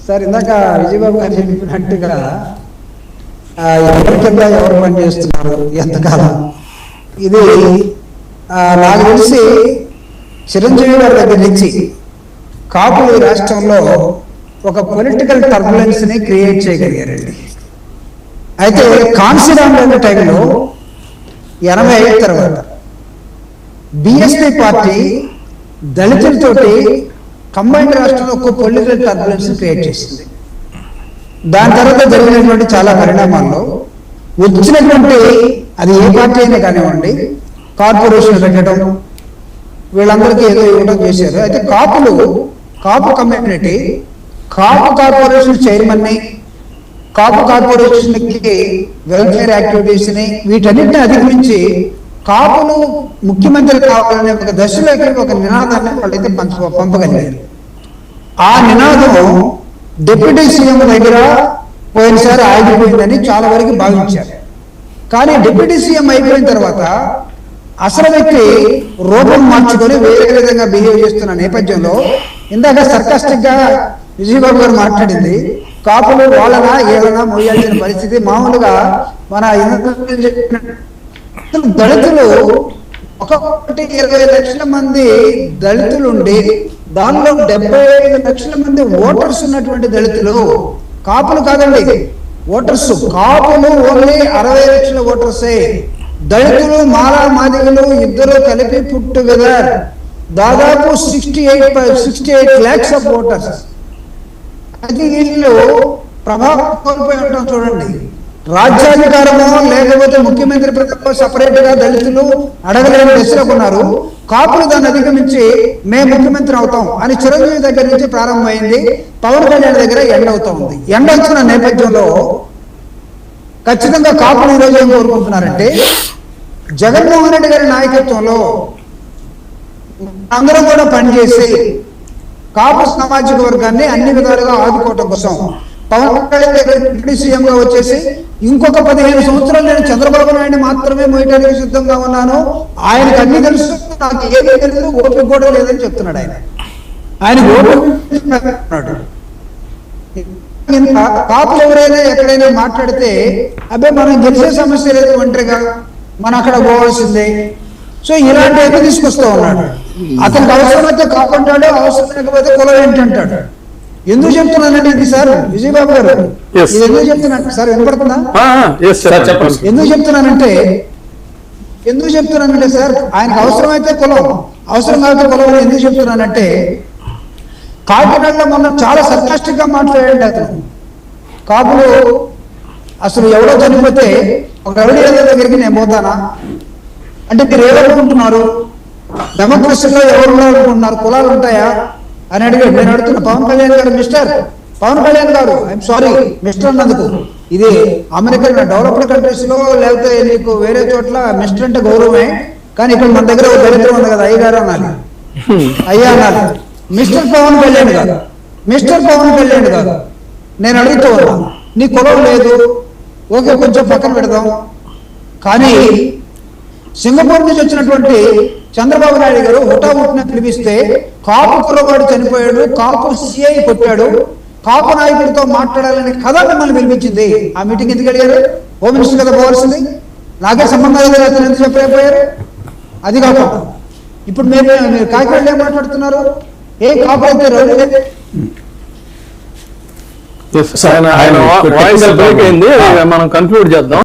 Sir ఇందాక విజయబాబు గారు చెప్పినట్టుగా ఎవరి కింద ఎవరు పనిచేస్తున్నారు ఎంతకాలం ఇది నాకు తెలిసి చిరంజీవి గారి దగ్గర నుంచి కాపులు రాష్ట్రంలో ఒక పొలిటికల్ టర్బులెన్స్ ని క్రియేట్ చేయగలిగారండి. అయితే కాన్సిరామ్ టైంలో 85 తర్వాత బిఎస్పీ పార్టీ దళితులతోటి కంబైన్డ్ రాష్ట్రంలో ఒక పొలిటికల్ టర్బులెన్స్ క్రియేట్ చేసింది. దాని తర్వాత జరిగినటువంటి చాలా పరిణామాల్లో వచ్చినటువంటి అది ఏ పార్టీ అయినా కానివ్వండి, కార్పొరేషన్ పెట్టడం, వీళ్ళందరికీ ఏదో ఇవ్వడం చేశారు. అయితే కాపు కమ్యూనిటీ కాపు కార్పొరేషన్ చైర్మన్ ని, కాపు కార్పొరేషన్ కి వెల్ఫేర్ యాక్టివిటీస్ ని, వీటన్నిటిని అధిగమించి కాపులు ముఖ్యమంత్రి కావాలనే ఒక దశలోకి ఒక నినాదాన్ని వాళ్ళైతే పంపగలిగారు. ఆ నినాదం డిప్యూటీ సీఎం దగ్గర పోయినసారి ఆగిపోయిందని చాలా వరకు భావించారు. కానీ డిప్యూటీ సీఎం అయిపోయిన తర్వాత అసలు వ్యక్తి రూపం మార్చుకొని వేరే విధంగా బిహేవ్ చేస్తున్న నేపథ్యంలో ఇందాక సర్కాస్టిక్ గా విజయబాబు గారు మాట్లాడింది, కాపులు వాళ్ళనా ఏదైనా మోయాల్సిన పరిస్థితి. మామూలుగా మన దళితులు 120 లక్షల మంది దళితులు ఉండి దానిలో 75 లక్షల మంది ఓటర్స్ ఉన్నటువంటి దళితులు, కాపులు కాదండి ఓటర్స్, కాపులు ఓన్లీ 60 లక్షల ఓటర్సే. దళితులు మాదిగలు ఇద్దరు కలిపి పుట్ టుగెదర్ దాదాపు 68 lakhs ఆఫ్ ఓటర్స్. అది వీళ్ళు ప్రభావం కోల్పోయి ఉంటాం చూడండి. రాజ్యాధికారమో లేకపోతే ముఖ్యమంత్రి పదవిలో సపరేట్ గా దళితులు అడగలేని దశలో ఉన్నారు. కాపులు దాన్ని అధిగమించి మేము ముఖ్యమంత్రి అవుతాం అని చిరంజీవి దగ్గర నుంచి ప్రారంభమైంది. పవన్ కళ్యాణ్ దగ్గర ఎండ్ అవుతా ఉంది. ఎండ్ అవుతున్న నేపథ్యంలో ఖచ్చితంగా కాపులు ఈరోజు ఏం కోరుకుంటున్నారంటే, జగన్మోహన్ రెడ్డి గారి నాయకత్వంలో అందరం కూడా పనిచేసి కాపు సామాజిక వర్గాన్ని అన్ని విధాలుగా ఆదుకోవటం కోసం పవన్ కళ్యాణ్ డిప్యూటీ సీఎం గా వచ్చేసి ఇంకొక 15 సంవత్సరాలు నేను చంద్రబాబు నాయుడు మాత్రమే మోయటానికి సిద్ధంగా ఉన్నాను, ఆయనకు అన్ని తెలుసు, నాకు ఏమీ తెలుసు, ఓపిక కూడా లేదని చెప్తున్నాడు. ఆయన కాపులు ఎవరైనా ఎక్కడైనా మాట్లాడితే అబ్బే మనం గెలిచే సమస్య లేదు, ఒంటరిగా మనం అక్కడ పోవాల్సిందే. సో ఇలాంటి తీసుకొస్తా ఉన్నాడు. అతనికి అవసరమైతే కాపు అంటాడు, అవసరం లేకపోతే కులం ఏంటంటాడు. ఎందుకు చెప్తున్నానంటే ఇది సార్ విజయబాబు గారు, ఇది ఎందుకు చెప్తున్నాను సార్, వినపడుతుందా? ఎందుకు చెప్తున్నానంటే సార్, ఆయనకు అవసరమైతే కులం, అవసరం కాకపోతే కులం ఎందుకు చెప్తున్నానంటే, కాకినాడలో మొన్న చాలా సర్కాస్టిక్ గా మాట్లాడండి అతను. కాపులు అసలు ఎవరో చనిపోతే ఒక రౌడీ దగ్గరికి నేను పోతానా అంటే మీరు ఏమనుకుంటున్నారు, డెమోక్రసీలో ఎవరు ఉన్నారనుకుంటున్నారు, కులాలు ఉంటాయా అని అడిగాడు. నేను అడుగుతున్నా పవన్ కళ్యాణ్ గారు, మిస్టర్ పవన్ కళ్యాణ్ గారు, ఐఎమ్ సారీ మిస్టర్ అన్నందుకు, ఇది అమెరికన్ డెవలప్డ్ కంట్రీస్ లో లేకపోతే నీకు వేరే చోట్ల మిస్టర్ అంటే గౌరవమే, కానీ ఇక్కడ మన దగ్గర ఒక దరిద్రం ఉంది కదా, అయ్యగారు అనాలి, అయ్యా అనాలి. మిస్టర్ పవన్ కళ్యాణ్ గారు, మిస్టర్ పవన్ కళ్యాణ్ గారు, నేను అడుగుతూ ఉన్నా, నీ కులం లేదు ఓకే కొంచెం పక్కన పెడదాం, కానీ సింగపూర్ నుంచి వచ్చినటువంటి చంద్రబాబు నాయుడు గారు హుటాహుటిన పిలిపిస్తే కాపు కులవాడు చనిపోయాడు, కాపు సిఐ కొట్టాడు, కాపు నాయకుడితో మాట్లాడాలని కథ మిమ్మల్ని పిలిపించింది. ఆ మీటింగ్ ఎందుకు అడిగారు? హోమ్ మినిస్టర్ కదా పోవాల్సింది, నాకే సంబంధాలు లేదు అతను ఎందుకు చెప్పలేకపోయారు? అది కాకుండా ఇప్పుడు మీరు కాకినాడలో ఏం మాట్లాడుతున్నారు, ఏం కాపు అయితే రౌడీ మనం కన్క్లూడ్ చేద్దాం.